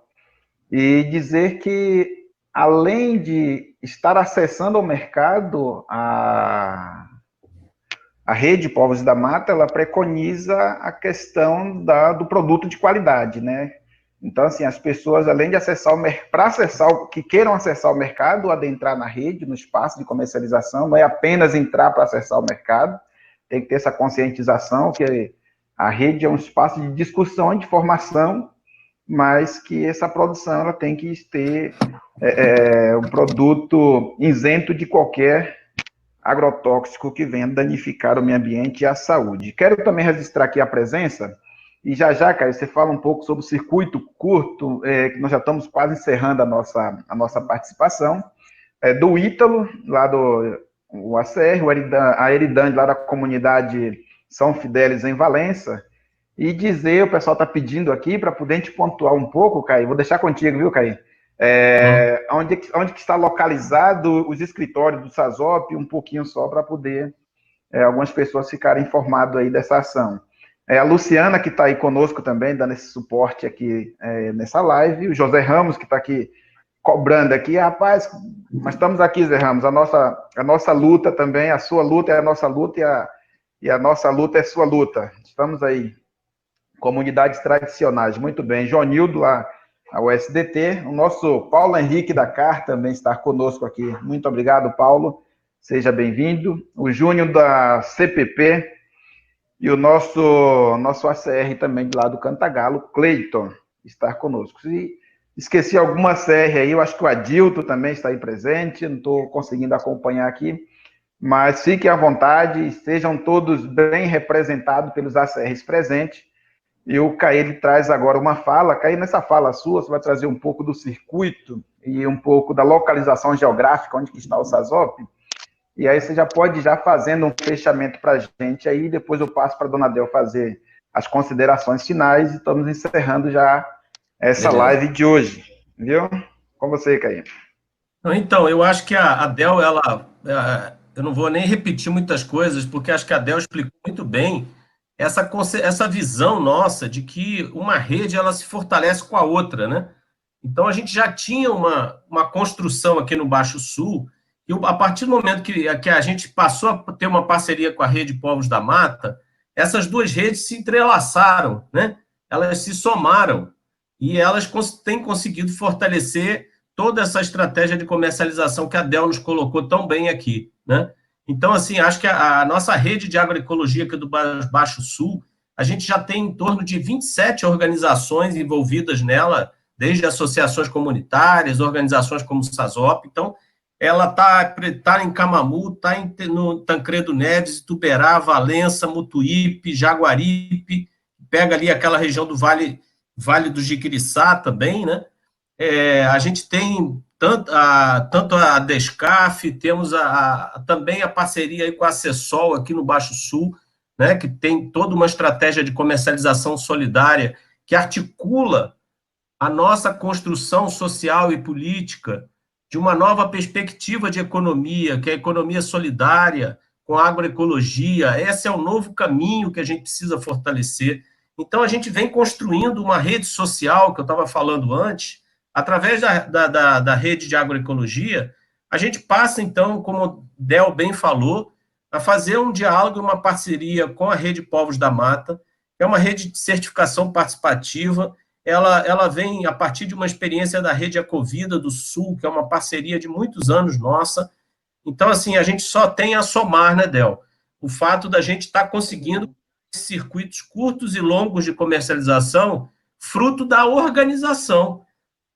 e dizer que, além de estar acessando ao mercado, a rede Povos da Mata, ela preconiza a questão do produto de qualidade, né? Então, assim, as pessoas, além de que queiram acessar o mercado, adentrar na rede, no espaço de comercialização, não é apenas entrar para acessar o mercado, tem que ter essa conscientização que a rede é um espaço de discussão e de formação, mas que essa produção ela tem que ter um produto isento de qualquer agrotóxico que venha danificar o meio ambiente e a saúde. Quero também registrar aqui a presença, e já, Caio, você fala um pouco sobre o circuito curto, que nós já estamos quase encerrando a nossa participação, do Ítalo, lá do ACR, a Eridande, lá da comunidade São Fidélis, em Valença, e dizer, o pessoal está pedindo aqui, para poder te pontuar um pouco, Caio, vou deixar contigo, viu, Caio? Onde que está localizado os escritórios do SASOP, um pouquinho só, para poder algumas pessoas ficarem informadas aí dessa ação. A Luciana, que está aí conosco também, dando esse suporte aqui nessa live, o José Ramos, que está aqui cobrando aqui, rapaz, nós estamos aqui, Zé Ramos, a nossa luta também, a sua luta é a nossa luta e a nossa luta é a sua luta. Estamos aí, comunidades tradicionais, muito bem. Jonildo, lá, a USDT, o nosso Paulo Henrique da CAR também está conosco aqui. Muito obrigado, Paulo, seja bem-vindo. O Júnior da CPP e o nosso ACR também de lá do Cantagalo, Cleiton, está conosco. Se esqueci alguma CR aí, eu acho que o Adilto também está aí presente, não estou conseguindo acompanhar aqui, mas fiquem à vontade, sejam todos bem representados pelos ACRs presentes. E o Caí, ele traz agora uma fala. Caí, nessa fala sua, você vai trazer um pouco do circuito e um pouco da localização geográfica, onde que está o SASOP. E aí você já pode ir já fazendo um fechamento para a gente, aí depois eu passo para a dona Del fazer as considerações finais e estamos encerrando já essa live de hoje, viu? Com você, Caí. Então, eu acho que a Del, eu não vou nem repetir muitas coisas, porque acho que a Del explicou muito bem essa visão nossa de que uma rede ela se fortalece com a outra, né? Então, a gente já tinha uma construção aqui no Baixo Sul, e a partir do momento que a gente passou a ter uma parceria com a Rede Povos da Mata, essas duas redes se entrelaçaram, né? Elas se somaram, e elas têm conseguido fortalecer toda essa estratégia de comercialização que a Del nos colocou tão bem aqui, né? Então, assim, acho que a nossa rede de agroecologia aqui do Baixo Sul, a gente já tem em torno de 27 organizações envolvidas nela, desde associações comunitárias, organizações como o SASOP. Então, ela tá em Camamu, está no Tancredo Neves, Ituberá, Valença, Mutuípe, Jaguaripe, pega ali aquela região do Vale do Jiquiriçá também, né? A gente tem tanto a Descaf, temos também a parceria aí com a Acessol aqui no Baixo Sul, né, que tem toda uma estratégia de comercialização solidária que articula a nossa construção social e política de uma nova perspectiva de economia, que é a economia solidária, com a agroecologia. Esse é o novo caminho que a gente precisa fortalecer. Então, a gente vem construindo uma rede social, que eu estava falando antes, através da rede de agroecologia, a gente passa, então, como o Del bem falou, a fazer um diálogo, uma parceria com a Rede Povos da Mata, que é uma rede de certificação participativa. Ela vem a partir de uma experiência da Rede Ecovida do Sul, que é uma parceria de muitos anos nossa. Então, assim, a gente só tem a somar, né, Del? O fato da gente estar conseguindo circuitos curtos e longos de comercialização, fruto da organização.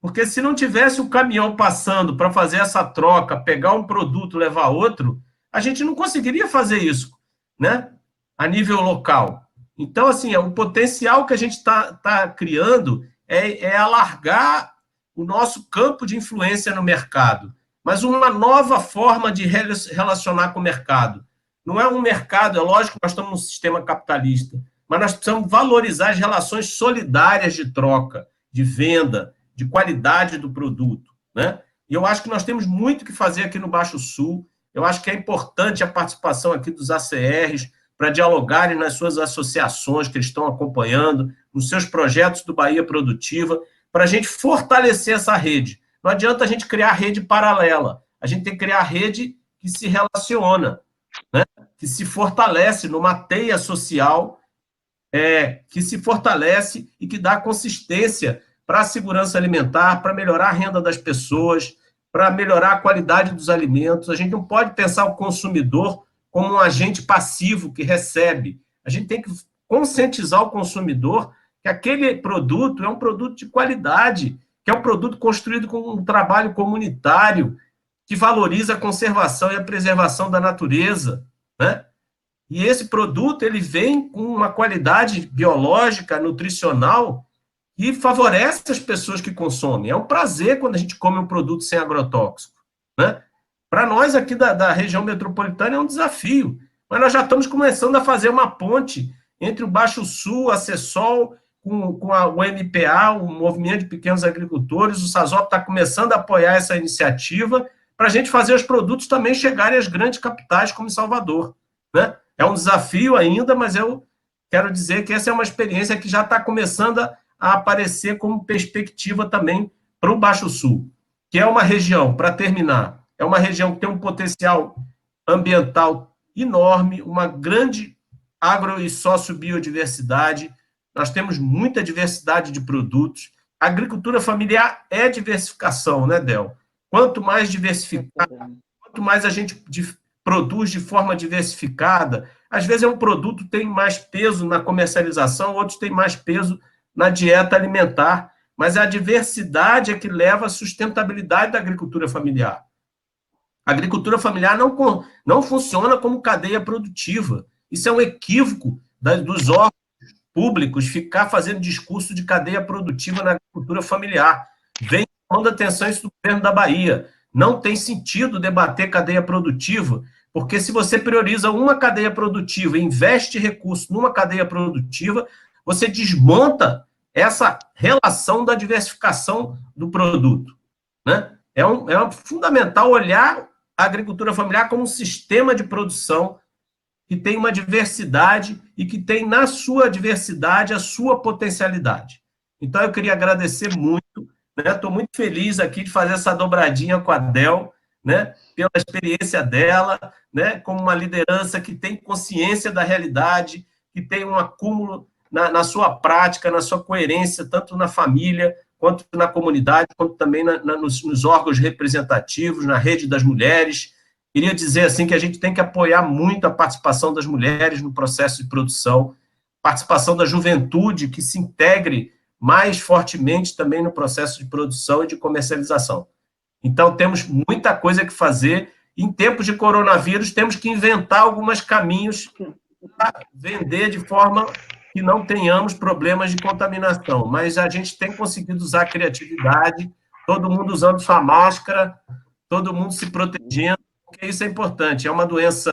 Porque se não tivesse o caminhão passando para fazer essa troca, pegar um produto, levar outro, a gente não conseguiria fazer isso, né? A nível local. Então, assim, o potencial que a gente tá criando é alargar o nosso campo de influência no mercado, mas uma nova forma de relacionar com o mercado. Não é um mercado, é lógico que nós estamos num sistema capitalista, mas nós precisamos valorizar as relações solidárias de troca, de venda, de qualidade do produto, né? E eu acho que nós temos muito que fazer aqui no Baixo Sul. Eu acho que é importante a participação aqui dos ACRs para dialogarem nas suas associações que eles estão acompanhando, nos seus projetos do Bahia Produtiva, para a gente fortalecer essa rede. Não adianta a gente criar rede paralela, a gente tem que criar rede que se relaciona, né? Que se fortalece numa teia social, que se fortalece e que dá consistência para a segurança alimentar, para melhorar a renda das pessoas, para melhorar a qualidade dos alimentos. A gente não pode pensar o consumidor como um agente passivo que recebe. A gente tem que conscientizar o consumidor que aquele produto é um produto de qualidade, que é um produto construído com um trabalho comunitário, que valoriza a conservação e a preservação da natureza, né? E esse produto ele vem com uma qualidade biológica, nutricional, e favorece as pessoas que consomem. É um prazer quando a gente come um produto sem agrotóxico, né? Para nós aqui da região metropolitana é um desafio, mas nós já estamos começando a fazer uma ponte entre o Baixo Sul, a Acessol, com o MPA, o Movimento de Pequenos Agricultores. O SASOP está começando a apoiar essa iniciativa para a gente fazer os produtos também chegarem às grandes capitais, como em Salvador, né? É um desafio ainda, mas eu quero dizer que essa é uma experiência que já está começando a aparecer como perspectiva também para o Baixo Sul, que é uma região, para terminar, é uma região que tem um potencial ambiental enorme, uma grande agro- e sociobiodiversidade, nós temos muita diversidade de produtos. A agricultura familiar é diversificação, né, Del? Quanto mais diversificado, quanto mais a gente produz de forma diversificada, às vezes um produto tem mais peso na comercialização, outros têm mais peso na dieta alimentar, mas a diversidade é que leva à sustentabilidade da agricultura familiar. A agricultura familiar não funciona como cadeia produtiva. Isso é um equívoco dos órgãos públicos ficar fazendo discurso de cadeia produtiva na agricultura familiar. Vem chamando a atenção isso do governo da Bahia. Não tem sentido debater cadeia produtiva, porque se você prioriza uma cadeia produtiva e investe recursos numa cadeia produtiva, você desmonta essa relação da diversificação do produto, né? É fundamental olhar a agricultura familiar como um sistema de produção que tem uma diversidade e que tem na sua diversidade a sua potencialidade. Então, eu queria agradecer muito, né? Estou muito feliz aqui de fazer essa dobradinha com a Del, né? Pela experiência dela, né? Como uma liderança que tem consciência da realidade, que tem um acúmulo na sua prática, na sua coerência, tanto na família, quanto na comunidade, quanto também nos órgãos representativos, na rede das mulheres. Queria dizer assim que a gente tem que apoiar muito a participação das mulheres no processo de produção, participação da juventude que se integre mais fortemente também no processo de produção e de comercialização. Então, temos muita coisa que fazer. Em tempos de coronavírus, temos que inventar alguns caminhos para vender de forma que não tenhamos problemas de contaminação. Mas a gente tem conseguido usar a criatividade, todo mundo usando sua máscara, todo mundo se protegendo, porque isso é importante. É uma doença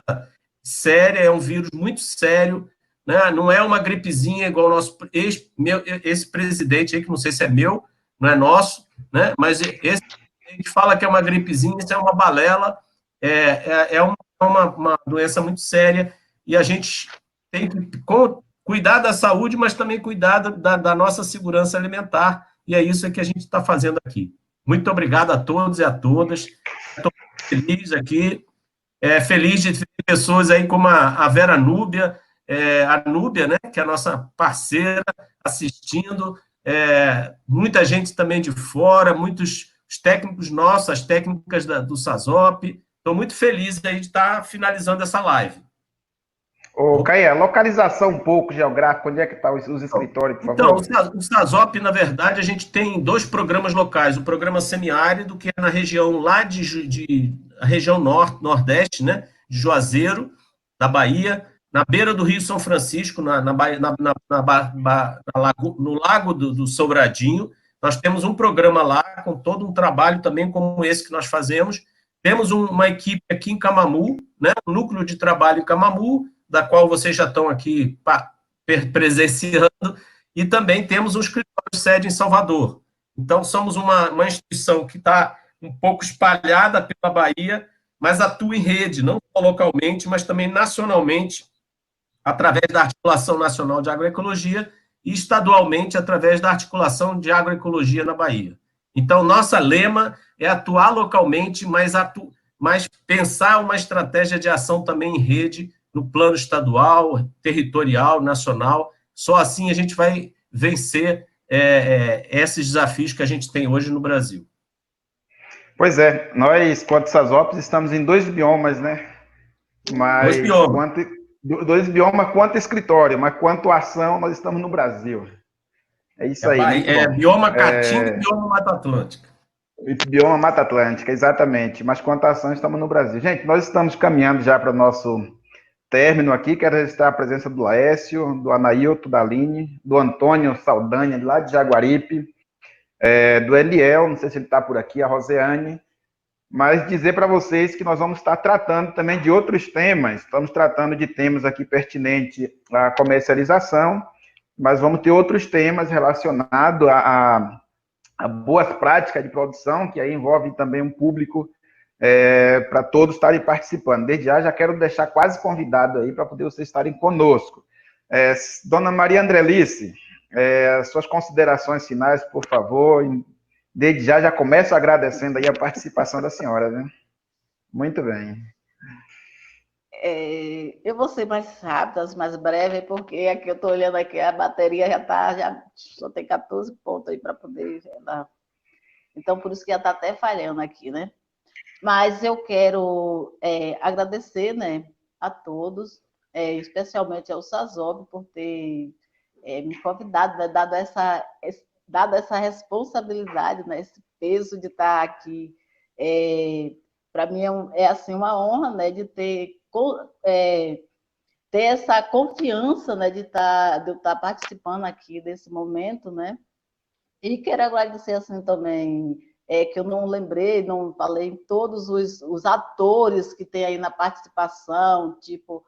séria, é um vírus muito sério, né? Não é uma gripezinha igual o nosso esse presidente aí, que não sei se é meu, não é nosso, né? Mas esse a gente fala que é uma gripezinha, isso é uma balela, é uma doença muito séria, e a gente tem que cuidar da saúde, mas também cuidar da nossa segurança alimentar, e é isso que a gente está fazendo aqui. Muito obrigado a todos e a todas. Estou feliz aqui, feliz de ter pessoas aí como a Vera Núbia, a Núbia, né, que é a nossa parceira, assistindo, muita gente também de fora, muitos os técnicos nossos, as técnicas do SASOP. Estou muito feliz de estar finalizando essa live. Ô, Caia, localização um pouco geográfica, onde é que estão os escritórios, por favor? Então, o SASOP, na verdade, a gente tem 2 programas locais. O programa semiárido, que é na região lá a região nordeste, né, de Juazeiro, da Bahia, na beira do Rio São Francisco, no Lago do Sobradinho. Nós temos um programa lá, com todo um trabalho também como esse que nós fazemos. Temos uma equipe aqui em Camamu, né, um núcleo de trabalho em Camamu, da qual vocês já estão aqui presenciando, e também temos um escritório sede em Salvador. Então, somos uma instituição que está um pouco espalhada pela Bahia, mas atua em rede, não só localmente, mas também nacionalmente, através da Articulação Nacional de Agroecologia e estadualmente através da Articulação de Agroecologia na Bahia. Então, nossa lema é atuar localmente, mas pensar uma estratégia de ação também em rede, no plano estadual, territorial, nacional. Só assim a gente vai vencer esses desafios que a gente tem hoje no Brasil. Pois é, nós, quanto SASOPs, estamos em 2 biomas, né? Mas 2 biomas. 2 biomas quanto escritório, mas quanto ação, nós estamos no Brasil. É isso aí, muito bom. Bioma Caatinga e bioma Mata Atlântica. Bioma Mata Atlântica, exatamente. Mas quanto ação, estamos no Brasil. Gente, nós estamos caminhando já para o nosso término aqui. Quero registrar a presença do Laércio, do Anailton, da Aline, do Antônio Saldanha, lá de Jaguaripe, do Eliel, não sei se ele está por aqui, a Roseane, mas dizer para vocês que nós vamos estar tratando também de outros temas. Estamos tratando de temas aqui pertinentes à comercialização, mas vamos ter outros temas relacionados a boas práticas de produção, que aí envolve também um público para todos estarem participando. Desde já quero deixar quase convidado aí para poder vocês estarem conosco. Dona Maria Andrelice, suas considerações finais, por favor. Desde já começo agradecendo aí a participação da senhora, né? Muito bem. Eu vou ser mais rápida, mais breve, porque aqui eu estou olhando aqui, a bateria já só tem 14 pontos aí para poder dar. Então, por isso que já está até falhando aqui, né? Mas eu quero agradecer, né, a todos, especialmente ao SASOP, por ter me convidado, né, dado essa responsabilidade, né, esse peso de estar aqui para mim assim, uma honra, né, de ter essa confiança, né, de eu estar participando aqui desse momento, né? E quero agradecer assim também, que eu não lembrei, não falei em todos os atores que tem aí na participação, tipo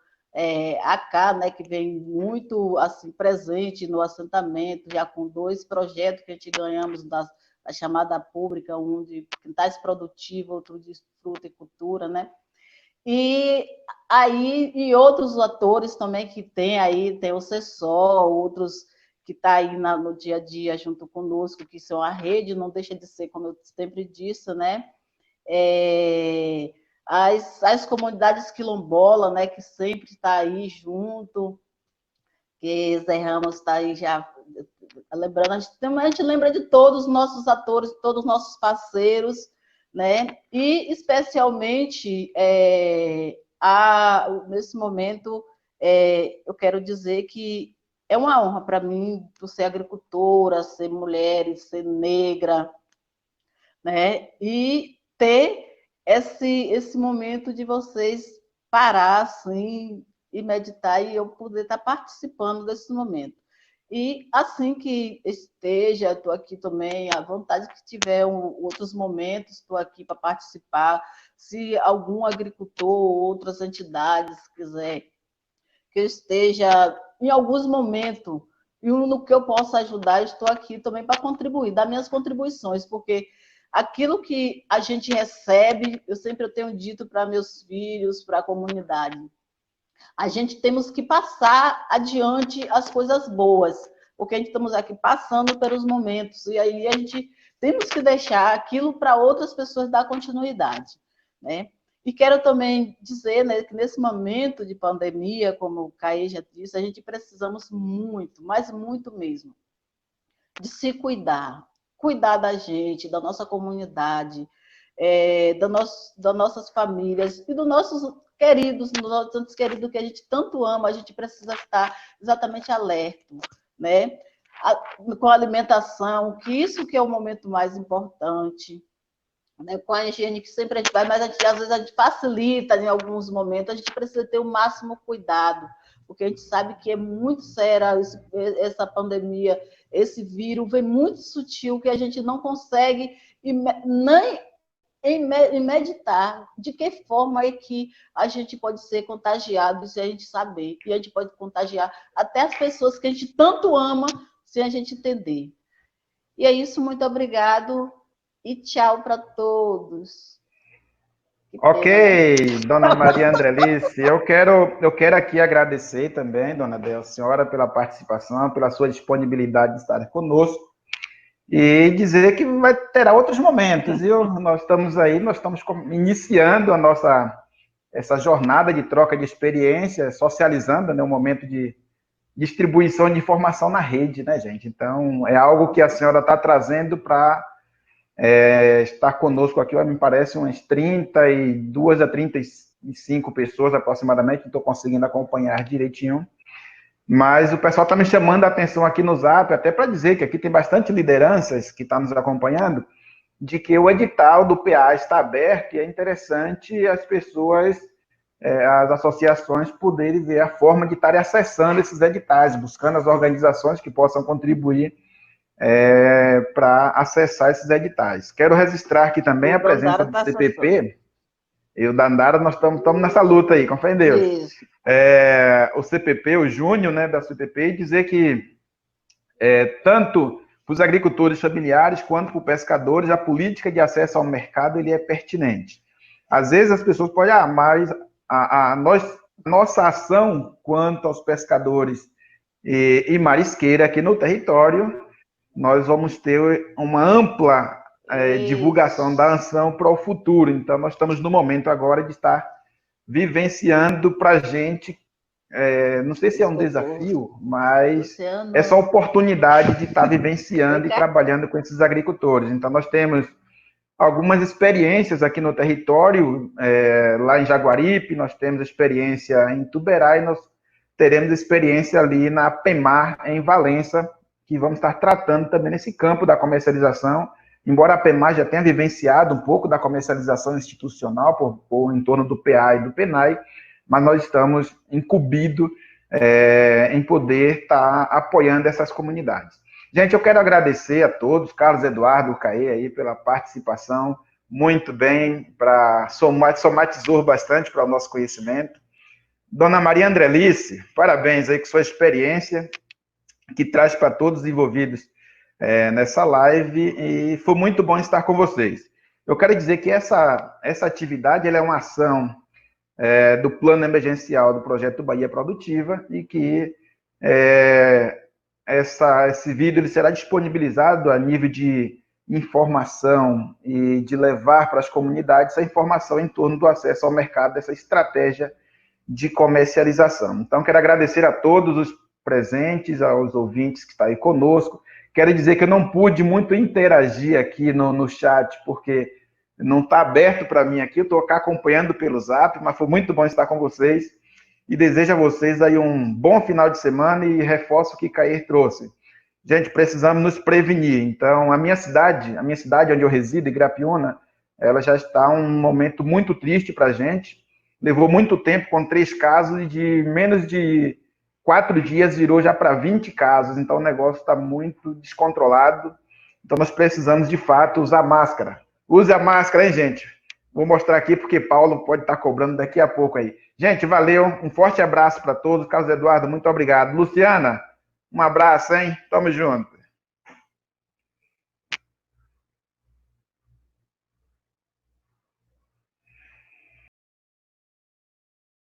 a Cá, né, que vem muito assim presente no assentamento, já com 2 projetos que a gente ganhamos da chamada pública, um de quintais produtivos, outro de fruta e cultura, né? E aí, e outros atores também que tem o CESOL, outros que está aí no dia a dia junto conosco, que são a rede, não deixa de ser, como eu sempre disse, né? As comunidades quilombolas, né, que sempre está aí junto, que Zé Ramos está aí já lembrando, a gente lembra de todos os nossos atores, todos os nossos parceiros, né? E especialmente nesse momento eu quero dizer que é uma honra para mim, por ser agricultora, ser mulher, ser negra, né? E ter esse momento de vocês parar assim e meditar e eu poder estar participando desse momento. E assim que esteja, estou aqui também, à vontade que tiver outros momentos, estou aqui para participar. Se algum agricultor ou outras entidades quiser que eu esteja em alguns momentos, e no que eu possa ajudar, estou aqui também para contribuir, dar minhas contribuições, porque aquilo que a gente recebe, eu sempre tenho dito para meus filhos, para a comunidade, a gente temos que passar adiante as coisas boas, porque a gente estamos aqui passando pelos momentos, e aí a gente temos que deixar aquilo para outras pessoas dar continuidade, né? E quero também dizer, né, que nesse momento de pandemia, como o Caê já disse, a gente precisamos muito, mas muito mesmo, de se cuidar, cuidar da gente, da nossa comunidade, das nossas famílias e dos nossos queridos que a gente tanto ama, a gente precisa estar exatamente alerta, né? Com a alimentação, que isso que é o momento mais importante, né? Com a higiene que sempre a gente vai, mas às vezes a gente facilita em alguns momentos, a gente precisa ter o máximo cuidado, porque a gente sabe que é muito séria essa pandemia, esse vírus vem muito sutil, que a gente não consegue nem em meditar de que forma é que a gente pode ser contagiado se a gente saber. E a gente pode contagiar até as pessoas que a gente tanto ama sem a gente entender. E é isso, muito obrigado e tchau para todos. Ok, dona Maria Andrelice, eu quero aqui agradecer também, dona Del, senhora, pela participação, pela sua disponibilidade de estar conosco. E dizer que terá outros momentos, viu? Nós estamos iniciando essa jornada de troca de experiência, socializando, né, um momento de distribuição de informação na rede, né, gente? Então, é algo que a senhora está trazendo para estar conosco aqui, me parece umas 32 a 35 pessoas aproximadamente, não estou conseguindo acompanhar direitinho. Mas o pessoal está me chamando a atenção aqui no Zap, até para dizer que aqui tem bastante lideranças que estão nos acompanhando, de que o edital do PA está aberto e é interessante as pessoas, as associações, poderem ver a forma de estarem acessando esses editais, buscando as organizações que possam contribuir para acessar esses editais. Quero registrar aqui também a presença do CPP. E o Dandara, nós estamos nessa luta aí, com fé em Deus. Isso. O CPP, o Júnior, né, da CPP, e dizer que tanto para os agricultores familiares quanto para os pescadores, a política de acesso ao mercado ele é pertinente. Às vezes as pessoas podem, mas nossa ação quanto aos pescadores e marisqueira aqui no território, nós vamos ter uma ampla divulgação da ação para o futuro. Então, nós estamos no momento agora de estar vivenciando para a gente, não sei se é um desafio, mas essa oportunidade de estar vivenciando e trabalhando com esses agricultores. Então, nós temos algumas experiências aqui no território, lá em Jaguaripe, nós temos experiência em Tuberá e nós teremos experiência ali na PEMAR, em Valença, que vamos estar tratando também nesse campo da comercialização, embora a PEMAI já tenha vivenciado um pouco da comercialização institucional por em torno do PA e do PENAI, mas nós estamos incumbidos em poder estar apoiando essas comunidades. Gente, eu quero agradecer a todos, Carlos Eduardo, Caê, aí, pela participação, muito bem, somatizou bastante para o nosso conhecimento. Dona Maria Andrelice, parabéns aí com sua experiência, que traz para todos os envolvidos nessa live, e foi muito bom estar com vocês. Eu quero dizer que essa atividade ela é uma ação do plano emergencial do projeto Bahia Produtiva, e que esse vídeo ele será disponibilizado a nível de informação e de levar para as comunidades a informação em torno do acesso ao mercado, dessa estratégia de comercialização. Então, quero agradecer a todos os presentes, aos ouvintes que estão aí conosco. Quero dizer que eu não pude muito interagir aqui no chat, porque não está aberto para mim aqui, eu estou acompanhando pelo Zap, mas foi muito bom estar com vocês, e desejo a vocês aí um bom final de semana, e reforço o que Cair trouxe. Gente, precisamos nos prevenir. Então, a minha cidade onde eu resido, Igrapiúna, ela já está um momento muito triste para a gente. Levou muito tempo, com 3 casos, e de menos de 4 dias virou já para 20 casos. Então, o negócio está muito descontrolado. Então, nós precisamos, de fato, usar máscara. Use a máscara, hein, gente? Vou mostrar aqui, porque Paulo pode estar cobrando daqui a pouco aí. Gente, valeu. Um forte abraço para todos. Carlos Eduardo, muito obrigado. Luciana, um abraço, hein? Tamo junto.